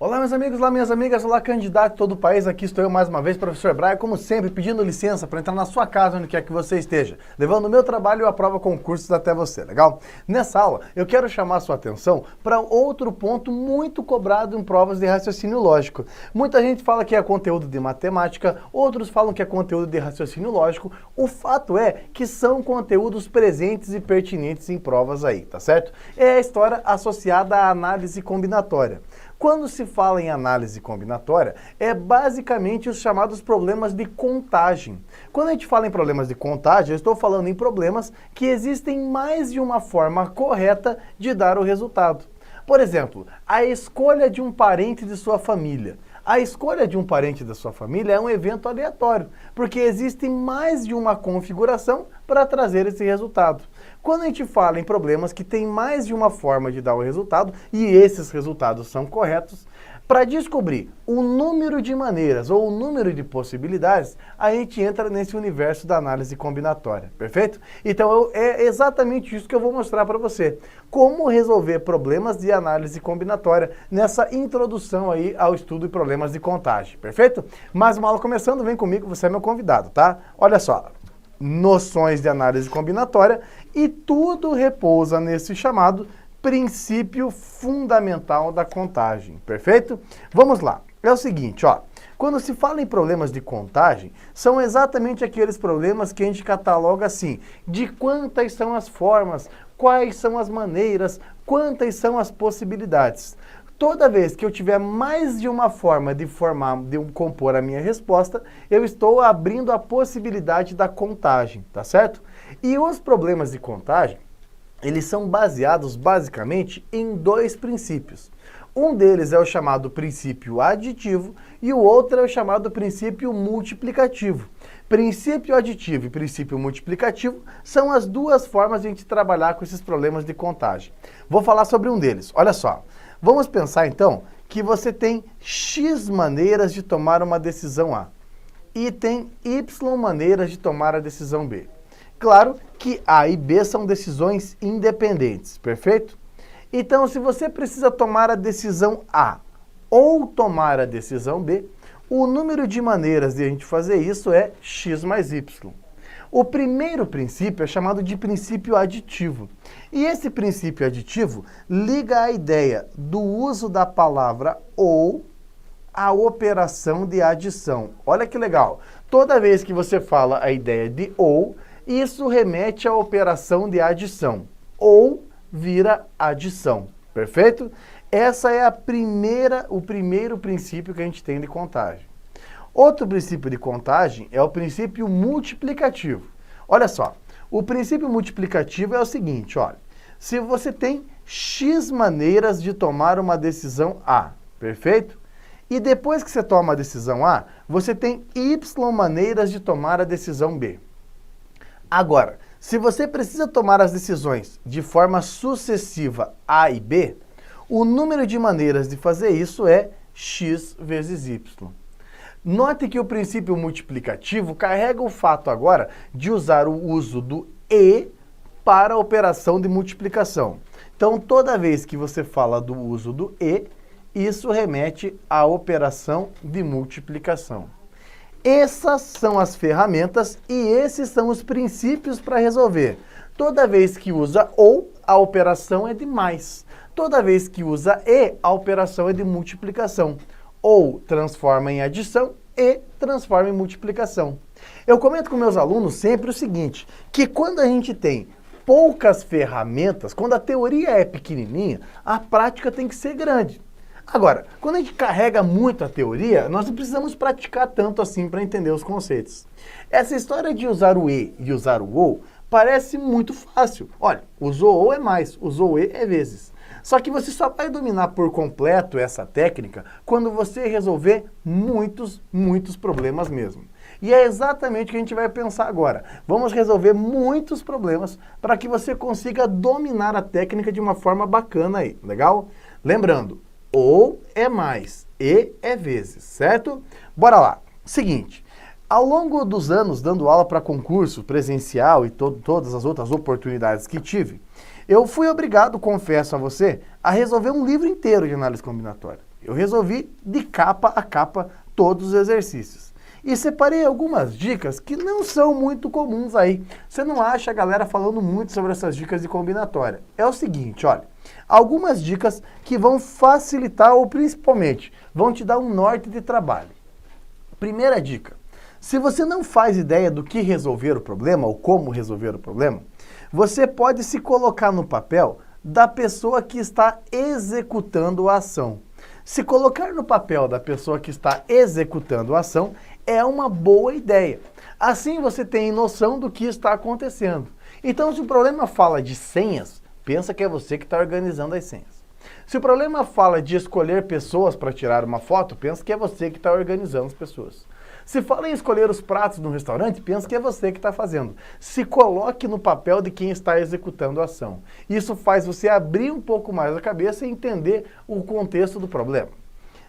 Olá meus amigos, olá minhas amigas, olá candidato de todo o país, aqui estou eu mais uma vez, professor Braia, como sempre, pedindo licença para entrar na sua casa, onde quer que você esteja, levando o meu trabalho e a prova concursos até você, legal? Nessa aula, eu quero chamar a sua atenção para outro ponto muito cobrado em provas de raciocínio lógico. Muita gente fala que é conteúdo de matemática, outros falam que é conteúdo de raciocínio lógico, o fato é que são conteúdos presentes e pertinentes em provas aí, tá certo? É a história associada à análise combinatória. Quando se fala em análise combinatória, é basicamente os chamados problemas de contagem. Quando a gente fala em problemas de contagem, eu estou falando em problemas que existem mais de uma forma correta de dar o resultado. Por exemplo, a escolha de um parente de sua família. A escolha de um parente da sua família é um evento aleatório, porque existe mais de uma configuração para trazer esse resultado. Quando a gente fala em problemas que tem mais de uma forma de dar o resultado, e esses resultados são corretos, para descobrir o número de maneiras ou o número de possibilidades, a gente entra nesse universo da análise combinatória, perfeito? Então é exatamente isso que eu vou mostrar para você. Como resolver problemas de análise combinatória nessa introdução aí ao estudo de problemas de contagem, perfeito? Mais uma aula começando, vem comigo, você é meu convidado, tá? Olha só, noções de análise combinatória e tudo repousa nesse chamado princípio fundamental da contagem, perfeito? Vamos lá, é o seguinte, ó, quando se fala em problemas de contagem, são exatamente aqueles problemas que a gente cataloga assim, de quantas são as formas, quais são as maneiras, quantas são as possibilidades. Toda vez que eu tiver mais de uma forma de compor a minha resposta, eu estou abrindo a possibilidade da contagem, tá certo? E os problemas de contagem, eles são baseados basicamente em dois princípios. Um deles é o chamado princípio aditivo e o outro é o chamado princípio multiplicativo. Princípio aditivo e princípio multiplicativo são as duas formas de a gente trabalhar com esses problemas de contagem. Vou falar sobre um deles, olha só. Vamos pensar então que você tem X maneiras de tomar uma decisão A e tem Y maneiras de tomar a decisão B. Claro que A e B são decisões independentes, perfeito? Então, se você precisa tomar a decisão A ou tomar a decisão B, o número de maneiras de a gente fazer isso é X mais Y. O primeiro princípio é chamado de princípio aditivo. E esse princípio aditivo liga a ideia do uso da palavra ou à operação de adição. Olha que legal. Toda vez que você fala a ideia de ou, isso remete à operação de adição. Ou vira adição. Perfeito? Essa é o primeiro princípio que a gente tem de contagem. Outro princípio de contagem é o princípio multiplicativo. Olha só, o princípio multiplicativo é o seguinte, olha, se você tem X maneiras de tomar uma decisão A, perfeito? E depois que você toma a decisão A, você tem Y maneiras de tomar a decisão B. Agora, se você precisa tomar as decisões de forma sucessiva A e B, o número de maneiras de fazer isso é X vezes Y. Note que o princípio multiplicativo carrega o fato agora de usar o uso do e para a operação de multiplicação. Então, toda vez que você fala do uso do e, isso remete à operação de multiplicação. Essas são as ferramentas e esses são os princípios para resolver. Toda vez que usa ou, a operação é de mais. Toda vez que usa e, a operação é de multiplicação. Ou transforma em adição e transforma em multiplicação. Eu comento com meus alunos sempre o seguinte, que quando a gente tem poucas ferramentas, quando a teoria é pequenininha, a prática tem que ser grande. Agora, quando a gente carrega muito a teoria, nós não precisamos praticar tanto assim para entender os conceitos. Essa história de usar o e e usar o ou parece muito fácil. Olha, usou ou é mais, usou e é vezes. Só que você só vai dominar por completo essa técnica quando você resolver muitos problemas mesmo. E é exatamente o que a gente vai pensar agora. Vamos resolver muitos problemas para que você consiga dominar a técnica de uma forma bacana aí, legal? Lembrando, ou é mais, e é vezes, certo? Bora lá. Seguinte, ao longo dos anos dando aula para concurso presencial e todas as outras oportunidades que tive, eu fui obrigado, confesso a você, a resolver um livro inteiro de análise combinatória. Eu resolvi de capa a capa todos os exercícios. E separei algumas dicas que não são muito comuns aí. Você não acha a galera falando muito sobre essas dicas de combinatória. É o seguinte, olha, algumas dicas que vão facilitar ou principalmente vão te dar um norte de trabalho. Primeira dica, se você não faz ideia do que resolver o problema ou como resolver o problema, você pode se colocar no papel da pessoa que está executando a ação. Se colocar no papel da pessoa que está executando a ação é uma boa ideia. Assim você tem noção do que está acontecendo. Então, se o problema fala de senhas, pensa que é você que está organizando as senhas. Se o problema fala de escolher pessoas para tirar uma foto, pensa que é você que está organizando as pessoas. Se fala em escolher os pratos no restaurante, pensa que é você que está fazendo. Se coloque no papel de quem está executando a ação. Isso faz você abrir um pouco mais a cabeça e entender o contexto do problema.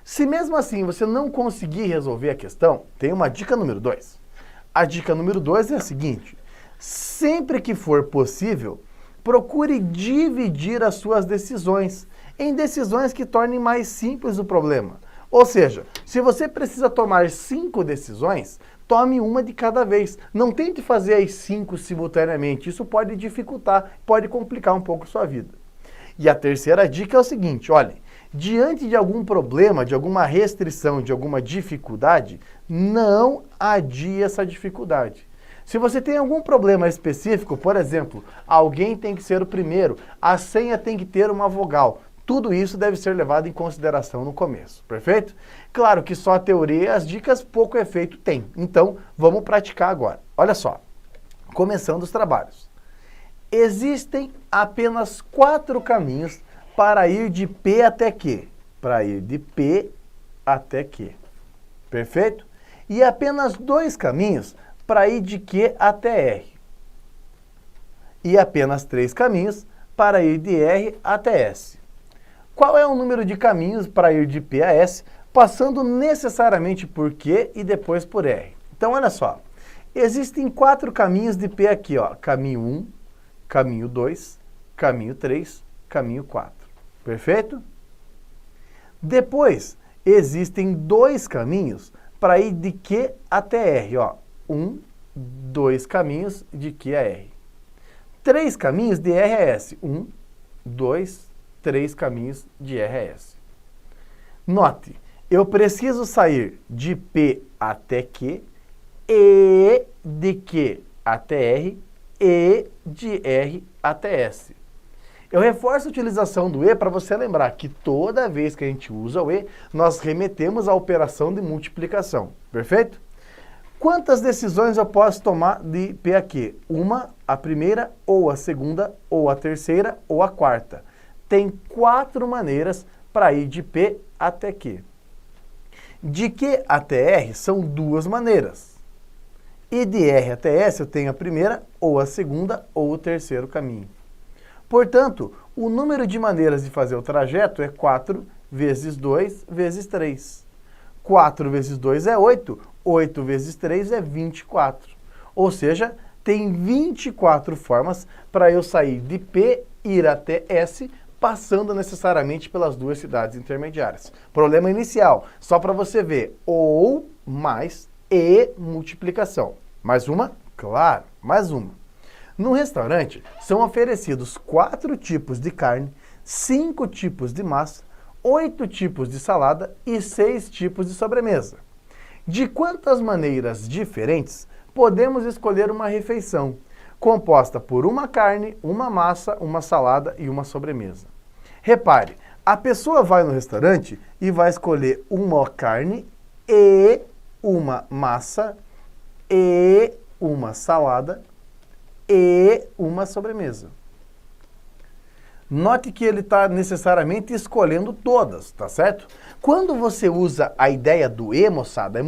Se mesmo assim você não conseguir resolver a questão, tem uma dica número 2. A dica número 2 é a seguinte: sempre que for possível, procure dividir as suas decisões em decisões que tornem mais simples o problema. Ou seja, se você precisa tomar 5 decisões, tome uma de cada vez. Não tente fazer as 5 simultaneamente. Isso pode dificultar, pode complicar um pouco a sua vida. E a terceira dica é o seguinte, olhem, diante de algum problema, de alguma restrição, de alguma dificuldade, não adie essa dificuldade. Se você tem algum problema específico, por exemplo, alguém tem que ser o primeiro, a senha tem que ter uma vogal, tudo isso deve ser levado em consideração no começo, perfeito? Claro que só a teoria e as dicas pouco efeito tem, então vamos praticar agora. Olha só, começando os trabalhos. Existem apenas 4 caminhos para ir de P até Q. Para ir de P até Q. Perfeito? E apenas 2 caminhos para ir de Q até R. E apenas 3 caminhos para ir de R até S. Qual é o número de caminhos para ir de P a S, passando necessariamente por Q e depois por R? Então, olha só. Existem 4 caminhos de P aqui, ó. Caminho 1, caminho 2, caminho 3, caminho 4. Perfeito? Depois, existem 2 caminhos para ir de Q até R, ó. 2 caminhos de Q a R. 3 caminhos de R a S. 2, 3 caminhos de R a S. Note, eu preciso sair de P até Q, e de Q até R, e de R até S. Eu reforço a utilização do E para você lembrar que toda vez que a gente usa o E, nós remetemos à operação de multiplicação. Perfeito? Quantas decisões eu posso tomar de P a Q? Uma, a primeira, ou a segunda, ou a terceira, ou a quarta. Tem 4 maneiras para ir de P até Q. De Q até R são 2 maneiras. E de R até S eu tenho a primeira, ou a segunda, ou o terceiro caminho. Portanto, o número de maneiras de fazer o trajeto é 4 vezes 2 vezes 3. 4 vezes 2 é 8, 8 vezes 3 é 24. Ou seja, tem 24 formas para eu sair de P, ir até S, passando necessariamente pelas 2 cidades intermediárias. Problema inicial, só para você ver, ou mais e multiplicação. Mais uma? Claro, mais uma. No restaurante, são oferecidos 4 tipos de carne, 5 tipos de massa, 8 tipos de salada e 6 tipos de sobremesa. De quantas maneiras diferentes podemos escolher uma refeição, composta por uma carne, uma massa, uma salada e uma sobremesa? Repare, a pessoa vai no restaurante e vai escolher uma carne e uma massa e uma salada e uma sobremesa. Note que ele está necessariamente escolhendo todas, tá certo? Quando você usa a ideia do E, moçada,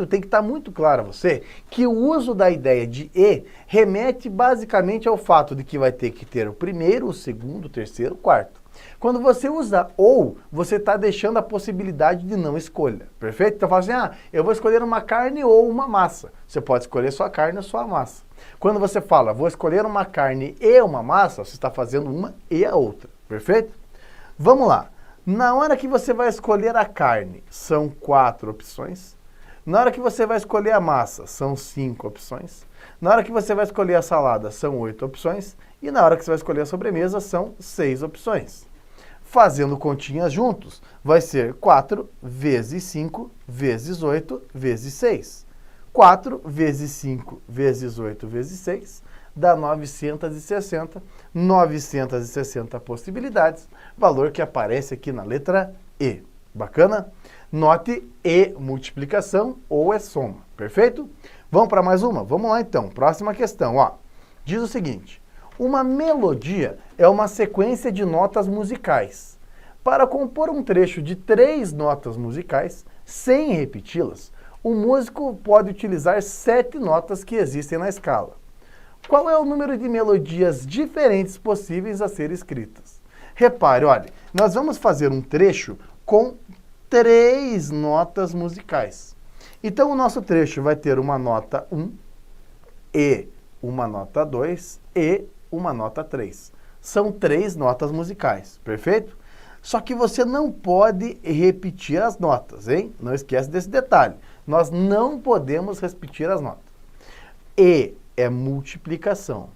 tem que estar muito claro a você que o uso da ideia de E remete basicamente ao fato de que vai ter que ter o primeiro, o segundo, o terceiro, o quarto. Quando você usa ou, você está deixando a possibilidade de não escolha, perfeito? Então fala assim, eu vou escolher uma carne ou uma massa. Você pode escolher sua carne ou sua massa. Quando você fala, vou escolher uma carne e uma massa, você está fazendo uma e a outra, perfeito? Vamos lá. Na hora que você vai escolher a carne, são 4 opções. Na hora que você vai escolher a massa, são 5 opções. Na hora que você vai escolher a salada, são 8 opções. E na hora que você vai escolher a sobremesa, são 6 opções. Fazendo continhas juntos, vai ser 4 vezes 5 vezes 8 vezes 6. 4 vezes 5 vezes 8 vezes 6 dá 960. 960 possibilidades, valor que aparece aqui na letra E. Bacana? Note E multiplicação ou é soma. Perfeito? Vamos para mais uma? Vamos lá então. Próxima questão. Ó. Diz o seguinte. Uma melodia é uma sequência de notas musicais. Para compor um trecho de 3 notas musicais, sem repeti-las, o músico pode utilizar 7 notas que existem na escala. Qual é o número de melodias diferentes possíveis a ser escritas? Repare, olha, nós vamos fazer um trecho com 3 notas musicais. Então, o nosso trecho vai ter uma nota 1, e uma nota 2, e uma nota 3. São 3 notas musicais, perfeito? Só que você não pode repetir as notas, hein? Não esquece desse detalhe. Nós não podemos repetir as notas. E é multiplicação.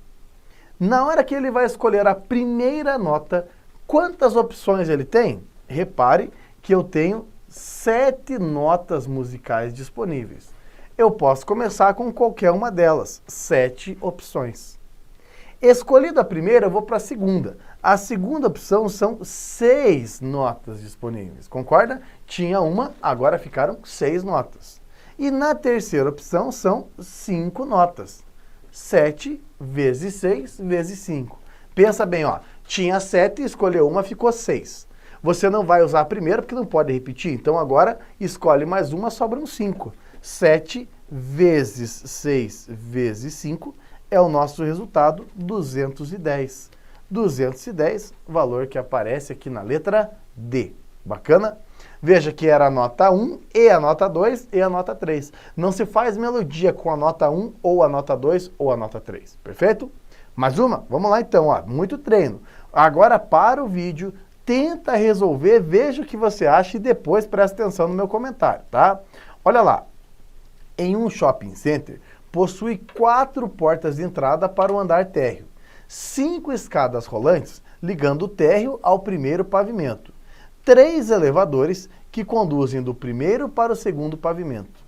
Na hora que ele vai escolher a primeira nota, quantas opções ele tem? Repare que eu tenho 7 notas musicais disponíveis. Eu posso começar com qualquer uma delas, 7 opções. Escolhida a primeira, eu vou para a segunda. A segunda opção são 6 notas disponíveis, concorda? Tinha uma, agora ficaram 6 notas. E na terceira opção são 5 notas. 7 vezes 6 vezes 5. Pensa bem, ó, tinha 7, escolheu uma, ficou 6. Você não vai usar a primeira porque não pode repetir, então agora escolhe mais uma, sobram 5. 7 vezes 6 vezes 5 é o nosso resultado, 210. 210, valor que aparece aqui na letra D. Bacana? Veja que era a nota 1, e a nota 2, e a nota 3. Não se faz melodia com a nota 1, ou a nota 2, ou a nota 3. Perfeito? Mais uma? Vamos lá então, ó. Muito treino. Agora para o vídeo, tenta resolver, veja o que você acha e depois presta atenção no meu comentário, tá? Olha lá. Em um shopping center, possui 4 portas de entrada para o andar térreo, 5 escadas rolantes ligando o térreo ao primeiro pavimento, 3 elevadores que conduzem do primeiro para o segundo pavimento.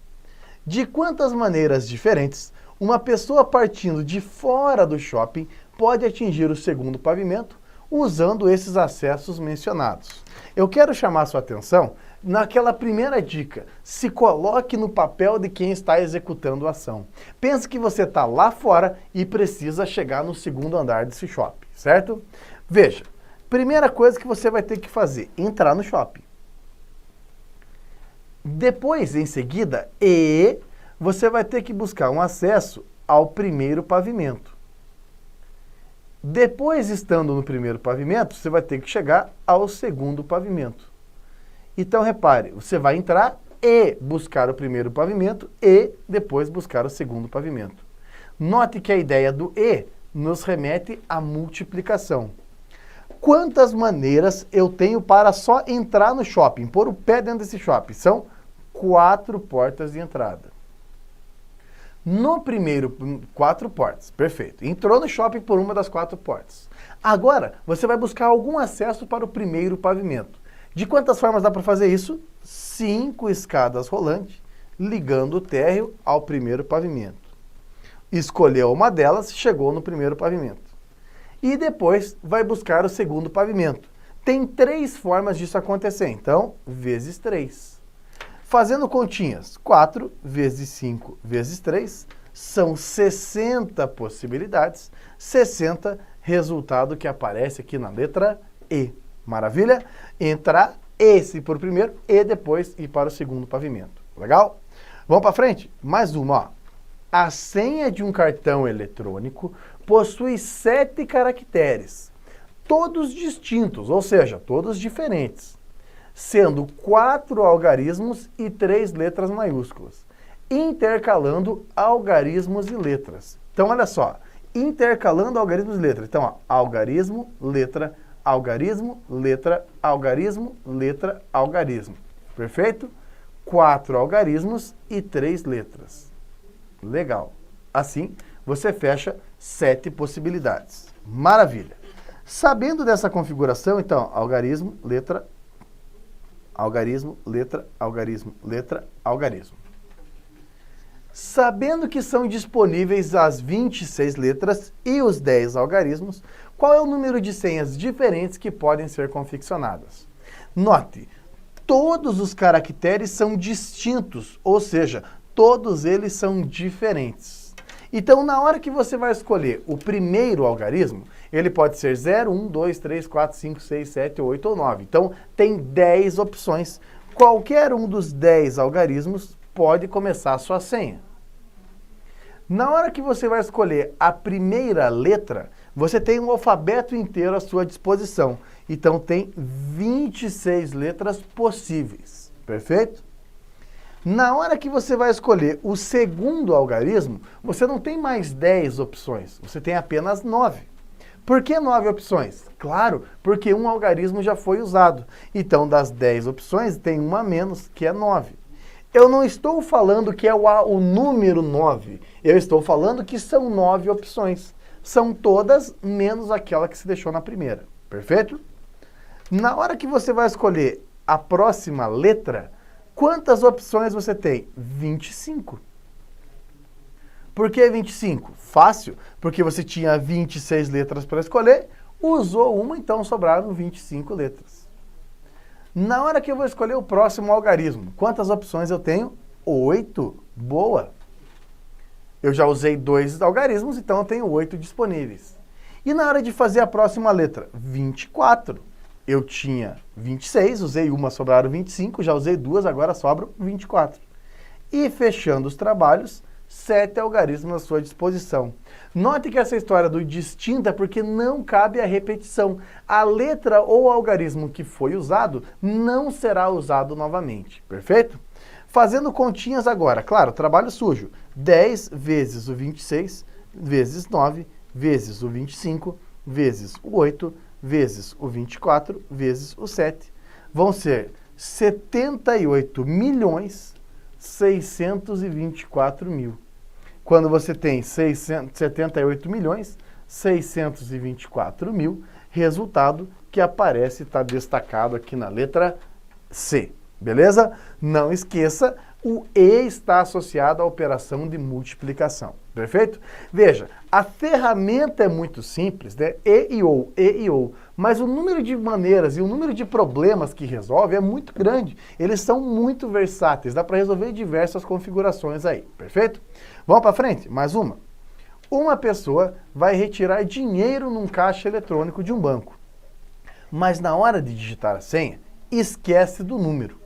De quantas maneiras diferentes uma pessoa partindo de fora do shopping pode atingir o segundo pavimento usando esses acessos mencionados? Eu quero chamar sua atenção naquela primeira dica, se coloque no papel de quem está executando a ação. Pense que você está lá fora e precisa chegar no segundo andar desse shopping, certo? Veja, primeira coisa que você vai ter que fazer, entrar no shopping. Depois, em seguida, você vai ter que buscar um acesso ao primeiro pavimento. Depois, estando no primeiro pavimento, você vai ter que chegar ao segundo pavimento. Então, repare, você vai entrar e buscar o primeiro pavimento e depois buscar o segundo pavimento. Note que a ideia do e nos remete à multiplicação. Quantas maneiras eu tenho para só entrar no shopping, pôr o pé dentro desse shopping? São 4 portas de entrada. No primeiro, 4 portas, perfeito. Entrou no shopping por uma das 4 portas. Agora, você vai buscar algum acesso para o primeiro pavimento. De quantas formas dá para fazer isso? 5 escadas rolantes, ligando o térreo ao primeiro pavimento. Escolheu uma delas, chegou no primeiro pavimento. E depois vai buscar o segundo pavimento. Tem 3 formas disso acontecer, então, vezes 3. Fazendo continhas, 4 vezes 5 vezes 3, são 60 possibilidades, 60, resultado que aparece aqui na letra E. Maravilha? Entrar esse por primeiro e depois ir para o segundo pavimento. Legal? Vamos para frente? Mais uma, ó. A senha de um cartão eletrônico possui 7 caracteres, todos distintos, ou seja, todos diferentes, sendo 4 algarismos e 3 letras maiúsculas, intercalando algarismos e letras. Então, olha só, intercalando algarismos e letras. Então, ó, algarismo, letra, algarismo, letra, algarismo, letra, algarismo. Perfeito? 4 algarismos e 3 letras. Legal. Assim, você fecha 7 possibilidades. Maravilha. Sabendo dessa configuração, então, algarismo, letra, algarismo, letra, algarismo, letra, algarismo. Sabendo que são disponíveis as 26 letras e os 10 algarismos, qual é o número de senhas diferentes que podem ser confeccionadas? Note, todos os caracteres são distintos, ou seja, todos eles são diferentes. Então, na hora que você vai escolher o primeiro algarismo, ele pode ser 0, 1, 2, 3, 4, 5, 6, 7, 8 ou 9. Então, tem 10 opções. Qualquer um dos 10 algarismos pode começar a sua senha. Na hora que você vai escolher a primeira letra, você tem um alfabeto inteiro à sua disposição. Então, tem 26 letras possíveis. Perfeito? Na hora que você vai escolher o segundo algarismo, você não tem mais 10 opções, você tem apenas 9. Por que 9 opções? Claro, porque um algarismo já foi usado. Então, das 10 opções, tem uma a menos, que é 9. Eu não estou falando que é o número 9, eu estou falando que são 9 opções. São todas menos aquela que se deixou na primeira. Perfeito? Na hora que você vai escolher a próxima letra, quantas opções você tem? 25. Por que 25? Fácil, porque você tinha 26 letras para escolher, usou uma, então sobraram 25 letras. Na hora que eu vou escolher o próximo algarismo, quantas opções eu tenho? 8. Boa! Eu já usei 2 algarismos, então eu tenho 8 disponíveis. E na hora de fazer a próxima letra? 24. Eu tinha 26, usei uma, sobraram 25, já usei 2, agora sobram 24. E fechando os trabalhos, 7 algarismos à sua disposição. Note que essa história do distinta é porque não cabe a repetição. A letra ou algarismo que foi usado não será usado novamente. Perfeito? Fazendo continhas agora. Claro, trabalho sujo. 10 vezes o 26, vezes 9, vezes o 25, vezes o 8, vezes o 24, vezes o 7. Vão ser 78.624.000. Quando você tem 78.624.000, resultado que aparece, está destacado aqui na letra C. Beleza? Não esqueça, o E está associado à operação de multiplicação. Perfeito? Veja, a ferramenta é muito simples, né? E e ou. Mas o número de maneiras e o número de problemas que resolve é muito grande. Eles são muito versáteis, dá para resolver diversas configurações aí. Perfeito? Vamos para frente? Mais uma. Uma pessoa vai retirar dinheiro num caixa eletrônico de um banco. Mas na hora de digitar a senha, esquece do número.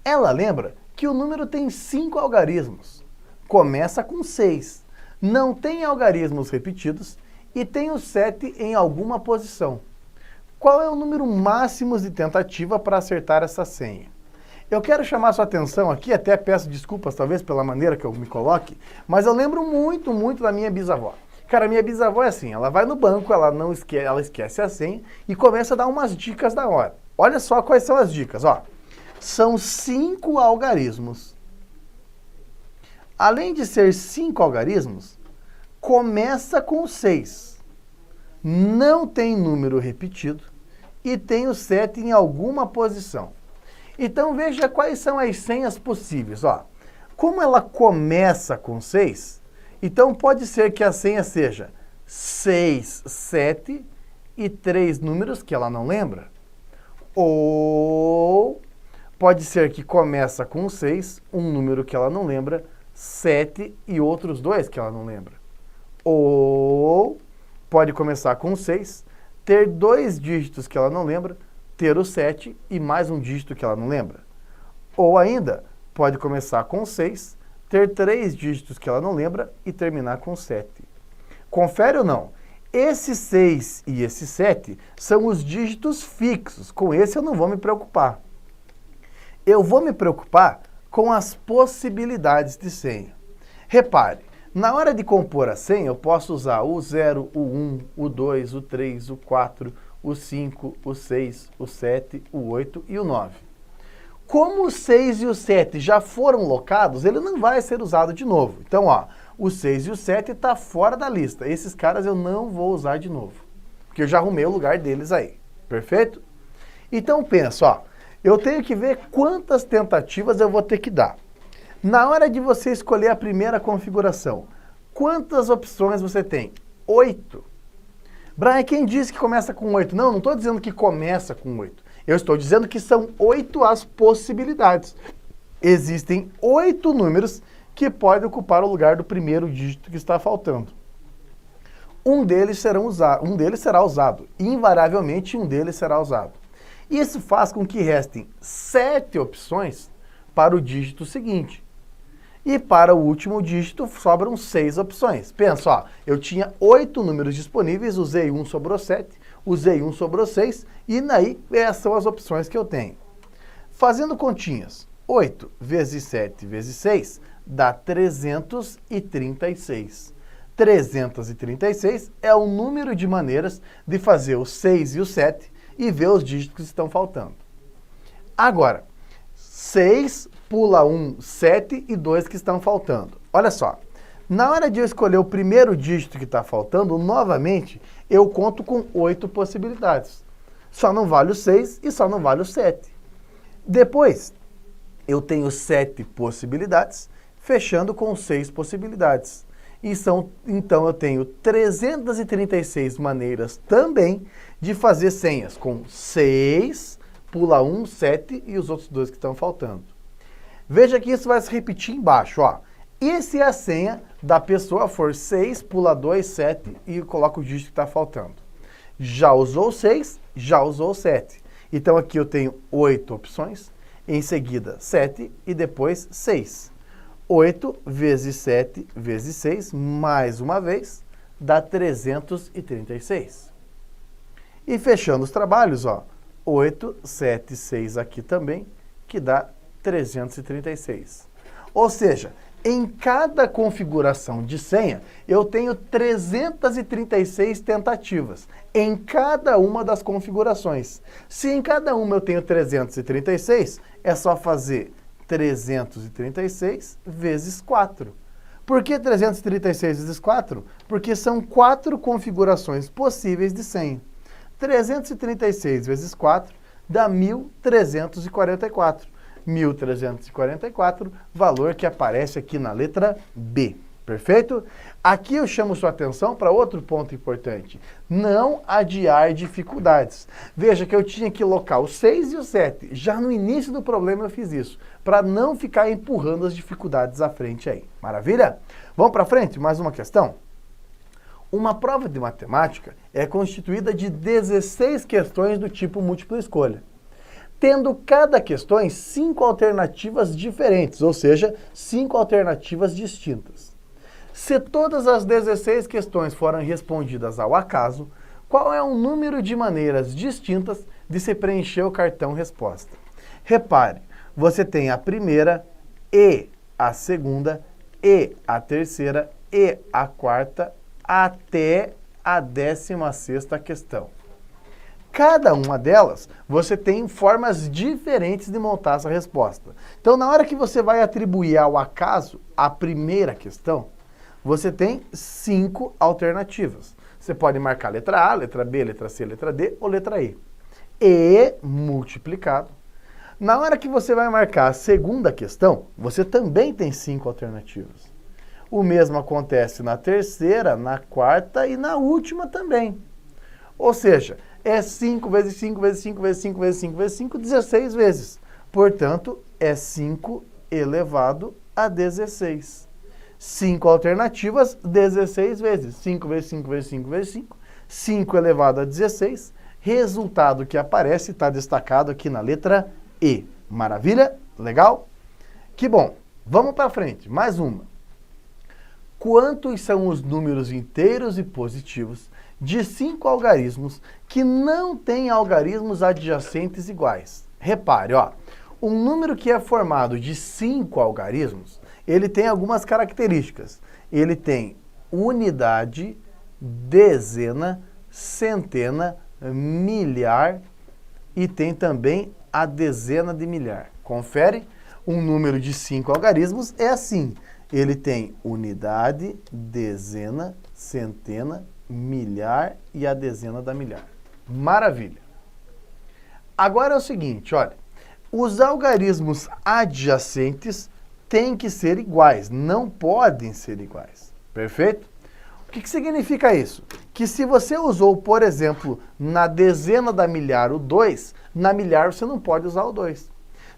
Ela lembra que o número tem 5 algarismos. Começa com 6. Não tem algarismos repetidos e tem o 7 em alguma posição. Qual é o número máximo de tentativa para acertar essa senha? Eu quero chamar sua atenção aqui, até peço desculpas talvez pela maneira que eu me coloque, mas eu lembro muito da minha bisavó. Cara, minha bisavó é assim, ela vai no banco, ela esquece a senha e começa a dar umas dicas da hora. Olha só quais são as dicas, ó. São 5 algarismos. Além de ser 5 algarismos, começa com 6. Não tem número repetido e tem o 7 em alguma posição. Então veja quais são as senhas possíveis. Ó, como ela começa com 6, então pode ser que a senha seja 6, 7 e 3 números que ela não lembra. Ou pode ser que começa com 6, um número que ela não lembra, 7 e outros 2 que ela não lembra. Ou pode começar com 6, ter 2 dígitos que ela não lembra, ter o 7 e mais um dígito que ela não lembra. Ou ainda, pode começar com 6, ter 3 dígitos que ela não lembra e terminar com 7. Confere ou não? Esse 6 e esse 7 são os dígitos fixos. Com esse eu não vou me preocupar. Eu vou me preocupar com as possibilidades de senha. Repare, na hora de compor a senha, eu posso usar o 0, o 1, o 2, o 3, o 4, o 5, o 6, o 7, o 8 e o 9. Como o 6 e o 7 já foram locados, ele não vai ser usado de novo. Então, ó, o 6 e o 7 está fora da lista. Esses caras eu não vou usar de novo, porque eu já arrumei o lugar deles aí. Perfeito? Então, pensa, ó, eu tenho que ver quantas tentativas eu vou ter que dar. Na hora de você escolher a primeira configuração, quantas opções você tem? 8. Brian, quem disse que começa com 8? Não, não estou dizendo que começa com 8. Eu estou dizendo que são 8 as possibilidades. Existem 8 números que podem ocupar o lugar do primeiro dígito que está faltando. Um deles será usado. Invariavelmente, um deles será usado. Isso faz com que restem 7 opções para o dígito seguinte. E para o último dígito sobram 6 opções. Pensa, ó, eu tinha 8 números disponíveis, usei 1, sobrou 7, usei 1, sobrou 6, e daí essas são as opções que eu tenho. Fazendo continhas, 8 vezes 7 vezes 6 dá 336. 336 é o número de maneiras de fazer o 6 e o 7 e ver os dígitos que estão faltando. Agora, 6 pula 1, 7 e 2 que estão faltando. Olha só, na hora de eu escolher o primeiro dígito que está faltando, novamente, eu conto com 8 possibilidades. Só não vale o 6 e só não vale o 7. Depois, eu tenho 7 possibilidades, fechando com 6 possibilidades. Então eu tenho 336 maneiras também de fazer senhas, com 6, pula 1, 7 e os outros 2 que estão faltando. Veja que isso vai se repetir embaixo, ó. E se a senha da pessoa for 6, pula 2, 7 e coloca o dígito que está faltando? Já usou 6, já usou 7. Então aqui eu tenho 8 opções, em seguida 7 e depois 6. 8 vezes 7 vezes 6, mais uma vez, dá 336. E fechando os trabalhos, ó, 8, 7, 6 aqui também, que dá 336. Ou seja, em cada configuração de senha, eu tenho 336 tentativas, em cada uma das configurações. Se em cada uma eu tenho 336, é só fazer 336 vezes 4. Por que 336 vezes 4? Porque são 4 configurações possíveis de senha. 336 vezes 4 dá 1.344. 1.344, valor que aparece aqui na letra B. Perfeito? Aqui eu chamo sua atenção para outro ponto importante. Não adiar dificuldades. Veja que eu tinha que locar o 6 e o 7. Já no início do problema eu fiz isso, para não ficar empurrando as dificuldades à frente aí. Maravilha? Vamos para frente? Mais uma questão? Uma prova de matemática é constituída de 16 questões do tipo múltipla escolha, tendo cada questão 5 alternativas diferentes, ou seja, 5 alternativas distintas. Se todas as 16 questões forem respondidas ao acaso, qual é o número de maneiras distintas de se preencher o cartão resposta? Repare, você tem a primeira e a segunda e a terceira e a quarta até a 16ª questão. Cada uma delas, você tem formas diferentes de montar essa resposta. Então, na hora que você vai atribuir ao acaso a primeira questão, você tem 5 alternativas. Você pode marcar letra A, letra B, letra C, letra D ou letra E. E multiplicado. Na hora que você vai marcar a segunda questão, você também tem 5 alternativas. O mesmo acontece na terceira, na quarta e na última também. Ou seja, é 5 vezes 5 vezes 5 vezes 5 vezes 5 vezes 5, 16 vezes. Portanto, é 5 elevado a 16. 5 alternativas, 16 vezes. 5 vezes 5 vezes 5 vezes 5. 5 elevado a 16. Resultado que aparece está destacado aqui na letra E. Maravilha? Legal? Que bom. Vamos para frente. Mais uma. Quantos são os números inteiros e positivos de 5 algarismos que não têm algarismos adjacentes iguais? Repare, ó, um número que é formado de 5 algarismos, ele tem algumas características. Ele tem unidade, dezena, centena, milhar e tem também a dezena de milhar. Confere? Um número de 5 algarismos é assim. Ele tem unidade, dezena, centena, milhar e a dezena da milhar. Maravilha! Agora é o seguinte, olha. Os algarismos adjacentes têm que ser iguais, não podem ser iguais. Perfeito? O que significa isso? Que se você usou, por exemplo, na dezena da milhar o 2, na milhar você não pode usar o 2.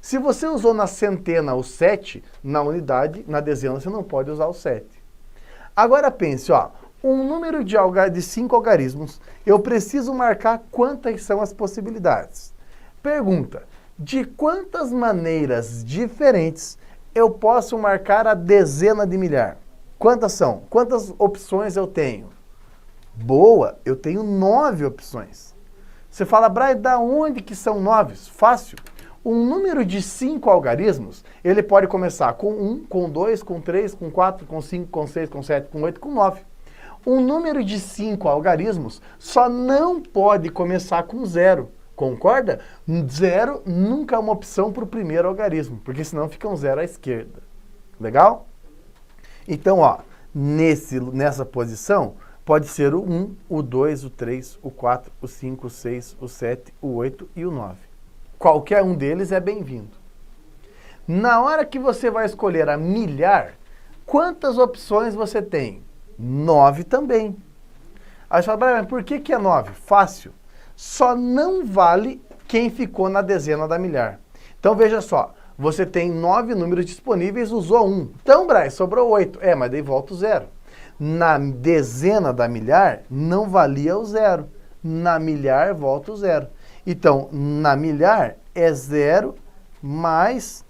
Se você usou na centena o 7, na unidade, na dezena você não pode usar o 7. Agora pense, ó, um número de 5 algarismos, eu preciso marcar quantas são as possibilidades. Pergunta, de quantas maneiras diferentes eu posso marcar a dezena de milhar? Quantas são? Quantas opções eu tenho? Boa, eu tenho 9 opções. Você fala, Brian, da onde que são 9? Fácil. Um número de 5 algarismos, ele pode começar com 1, com 2, com 3, com 4, com 5, com 6, com 7, com 8, com 9. Um número de 5 algarismos só não pode começar com 0. Concorda? 0 nunca é uma opção para o primeiro algarismo, porque senão fica um 0 à esquerda. Legal? Então, ó, nessa posição, pode ser o 1, o 2, o 3, o 4, o 5, o 6, o 7, o 8 e o 9. Qualquer um deles é bem-vindo. Na hora que você vai escolher a milhar, quantas opções você tem? 9 também. Aí você fala, mas por que é 9? Fácil. Só não vale quem ficou na dezena da milhar. Então veja só, você tem 9 números disponíveis, usou 1. Então, Brian, sobrou 8. Mas daí volta o 0. Na dezena da milhar, não valia o 0. Na milhar, volta o 0. Então, na milhar, é 0 mais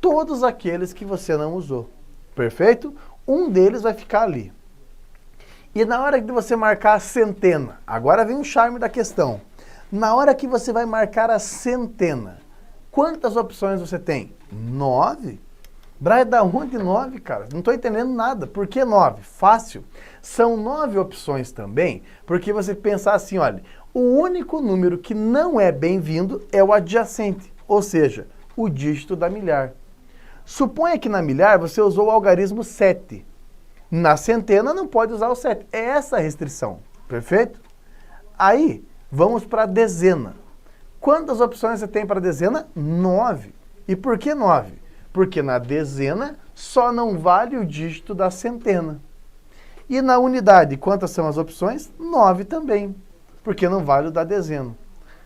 todos aqueles que você não usou. Perfeito? Um deles vai ficar ali. E na hora de você marcar a centena, agora vem o charme da questão. Na hora que você vai marcar a centena, quantas opções você tem? 9? Brian, da onde 9, cara? Não estou entendendo nada. Por que 9? Fácil. São 9 opções também, porque você pensar assim, olha, o único número que não é bem-vindo é o adjacente, ou seja, o dígito da milhar. Suponha que na milhar você usou o algarismo 7. Na centena não pode usar o 7. É essa a restrição. Perfeito? Aí, vamos para a dezena. Quantas opções você tem para a dezena? 9. E por que 9? Porque na dezena só não vale o dígito da centena. E na unidade, quantas são as opções? 9 também, porque não vale o da dezena.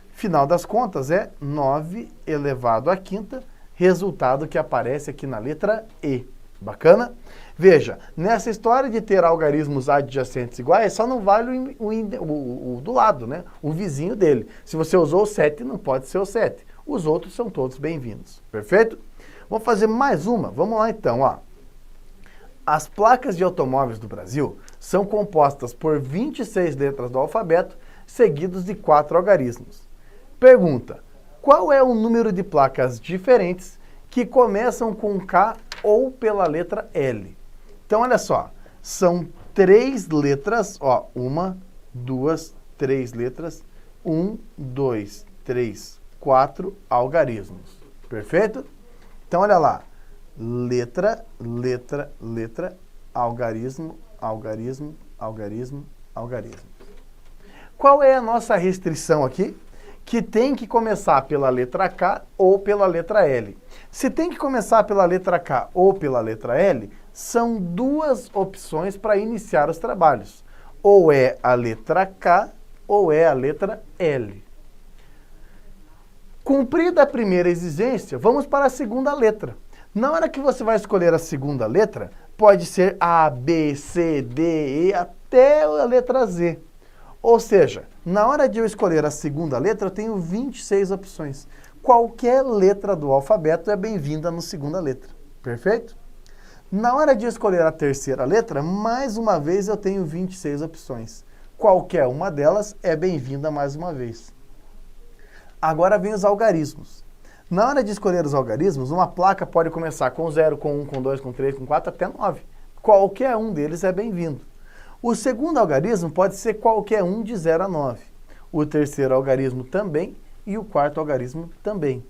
Final das contas é 9 elevado à quinta, resultado que aparece aqui na letra E. Bacana? Veja, nessa história de ter algarismos adjacentes iguais, só não vale o do lado, né? O vizinho dele. Se você usou o 7, não pode ser o 7. Os outros são todos bem-vindos. Perfeito? Vamos fazer mais uma? Vamos lá então, ó. As placas de automóveis do Brasil são compostas por 26 letras do alfabeto, seguidos de 4 algarismos. Pergunta, qual é o número de placas diferentes que começam com K ou pela letra L? Então, olha só, são 3 letras, ó, 1, 2, 3 letras, 1, 2, 3, 4 algarismos. Perfeito? Então, olha lá, letra, letra, letra, algarismo, algarismo, algarismo, algarismo. Qual é a nossa restrição aqui? Que tem que começar pela letra K ou pela letra L. Se tem que começar pela letra K ou pela letra L, são 2 opções para iniciar os trabalhos. Ou é a letra K ou é a letra L. Cumprida a primeira exigência, vamos para a segunda letra. Na hora que você vai escolher a segunda letra, pode ser A, B, C, D, E, até a letra Z. Ou seja, na hora de eu escolher a segunda letra, eu tenho 26 opções. Qualquer letra do alfabeto é bem-vinda na segunda letra. Perfeito? Na hora de escolher a terceira letra, mais uma vez eu tenho 26 opções. Qualquer uma delas é bem-vinda mais uma vez. Agora vem os algarismos. Na hora de escolher os algarismos, uma placa pode começar com 0, com 1, com 2, com 3, com 4, até 9. Qualquer um deles é bem-vindo. O segundo algarismo pode ser qualquer um de 0 a 9. o terceiro algarismo também e o quarto algarismo também.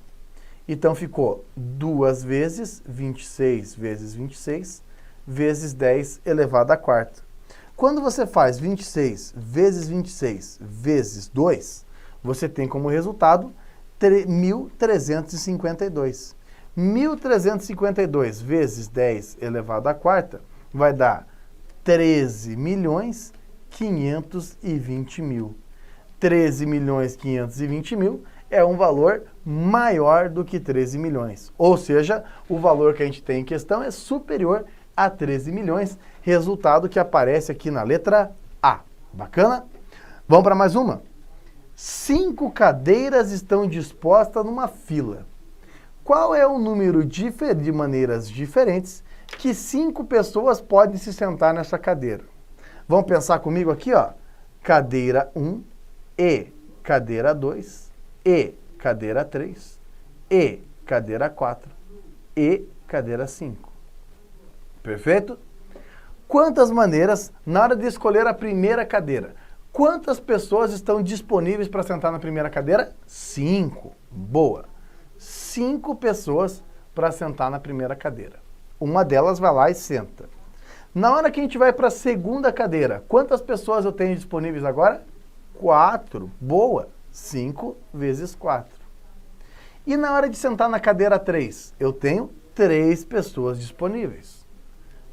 Então ficou 2 vezes 26 vezes 26 vezes 10 elevado à quarta. Quando você faz 26 vezes 26 vezes 2, você tem como resultado 1.352. 1.352 vezes 10 elevado à quarta vai dar 13.520.000. 13.520.000 é um valor maior do que 13 milhões. Ou seja, o valor que a gente tem em questão é superior a 13 milhões, resultado que aparece aqui na letra A. Bacana? Vamos para mais uma? 5 cadeiras estão dispostas numa fila. Qual é o número de maneiras diferentes que 5 pessoas podem se sentar nessa cadeira? Vamos pensar comigo aqui, ó. Cadeira 1, e cadeira 2, e cadeira 3, e cadeira 4, e cadeira 5. Perfeito? Quantas maneiras, na hora de escolher a primeira cadeira, quantas pessoas estão disponíveis para sentar na primeira cadeira? 5. Boa. 5 pessoas para sentar na primeira cadeira. Uma delas vai lá e senta. Na hora que a gente vai para a segunda cadeira, quantas pessoas eu tenho disponíveis agora? 4. Boa. 5 vezes 4. E na hora de sentar na cadeira 3, eu tenho 3 pessoas disponíveis.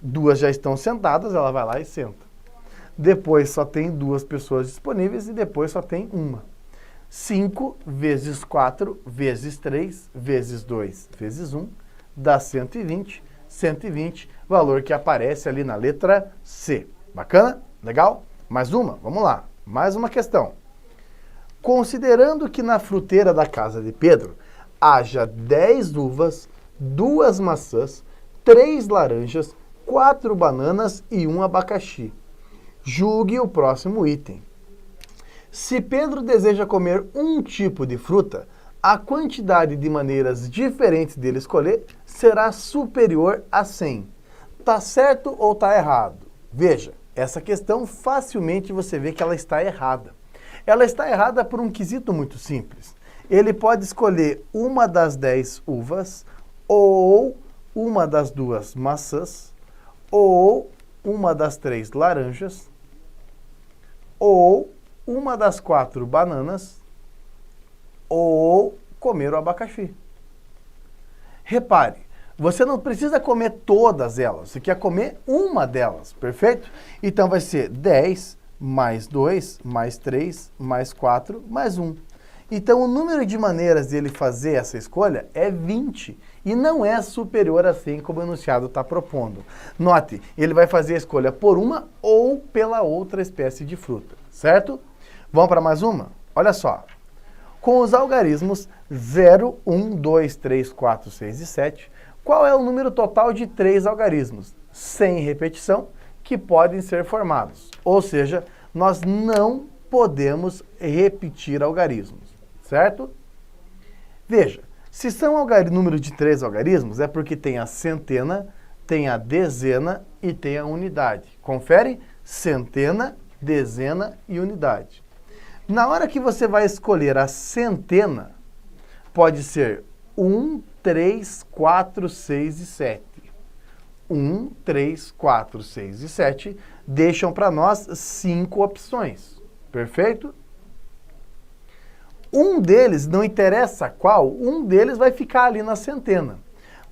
2 já estão sentadas, ela vai lá e senta. Depois só tem 2 pessoas disponíveis e depois só tem uma. 5 vezes 4 vezes 3 vezes 2 vezes 1 dá 120. 120, valor que aparece ali na letra C. Bacana? Legal? Mais uma? Vamos lá. Mais uma questão. Considerando que na fruteira da casa de Pedro haja 10 uvas, 2 maçãs, 3 laranjas, 4 bananas e 1 abacaxi. Julgue o próximo item. Se Pedro deseja comer um tipo de fruta, a quantidade de maneiras diferentes dele escolher será superior a 100. Tá certo ou tá errado? Veja, essa questão facilmente você vê que ela está errada. Ela está errada por um quesito muito simples. Ele pode escolher uma das 10 uvas, ou uma das 2 maçãs, ou uma das 3 laranjas, ou uma das 4 bananas, ou comer o abacaxi. Repare, você não precisa comer todas elas, você quer comer uma delas, perfeito? Então vai ser 10 mais 2, mais 3, mais 4, mais 1. Então o número de maneiras de ele fazer essa escolha é 20 e não é superior a 100 como o enunciado está propondo. Note, ele vai fazer a escolha por uma ou pela outra espécie de fruta, certo? Vamos para mais uma? Olha só. Com os algarismos 0, 1, 2, 3, 4, 6 e 7, qual é o número total de 3 algarismos, sem repetição, que podem ser formados? Ou seja, nós não podemos repetir algarismos, certo? Veja, se são número de 3 algarismos, é porque tem a centena, tem a dezena e tem a unidade. Confere? Centena, dezena e unidade. Na hora que você vai escolher a centena, pode ser 1, 3, 4, 6 e 7. 1, 3, 4, 6 e 7 deixam para nós 5 opções. Perfeito? Um deles, não interessa qual, um deles vai ficar ali na centena.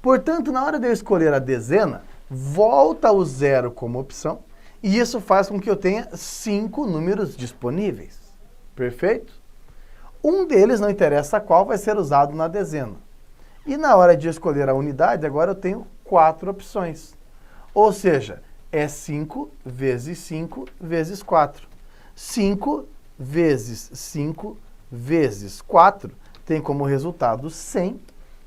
Portanto, na hora de eu escolher a dezena, volta o 0 como opção, e isso faz com que eu tenha 5 números disponíveis. Perfeito? Um deles, não interessa qual, vai ser usado na dezena. E na hora de escolher a unidade, agora eu tenho 4 opções. Ou seja, é 5 vezes 5 vezes 4. 5 vezes 5 vezes 4 tem como resultado 100.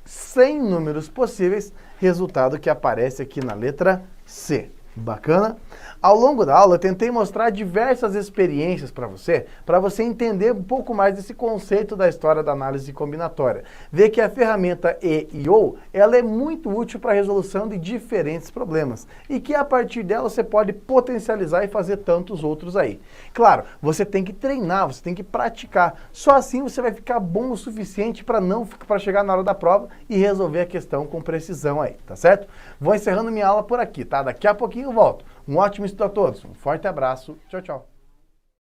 100 números possíveis, resultado que aparece aqui na letra C. Bacana? Ao longo da aula eu tentei mostrar diversas experiências para você entender um pouco mais desse conceito da história da análise combinatória. Ver que a ferramenta E/O, ela é muito útil para a resolução de diferentes problemas e que a partir dela você pode potencializar e fazer tantos outros aí. Claro, você tem que treinar, você tem que praticar. Só assim você vai ficar bom o suficiente para chegar na hora da prova e resolver a questão com precisão aí, tá certo? Vou encerrando minha aula por aqui, tá? Daqui a pouquinho eu volto. Um ótimo estudo a todos, um forte abraço, tchau, tchau.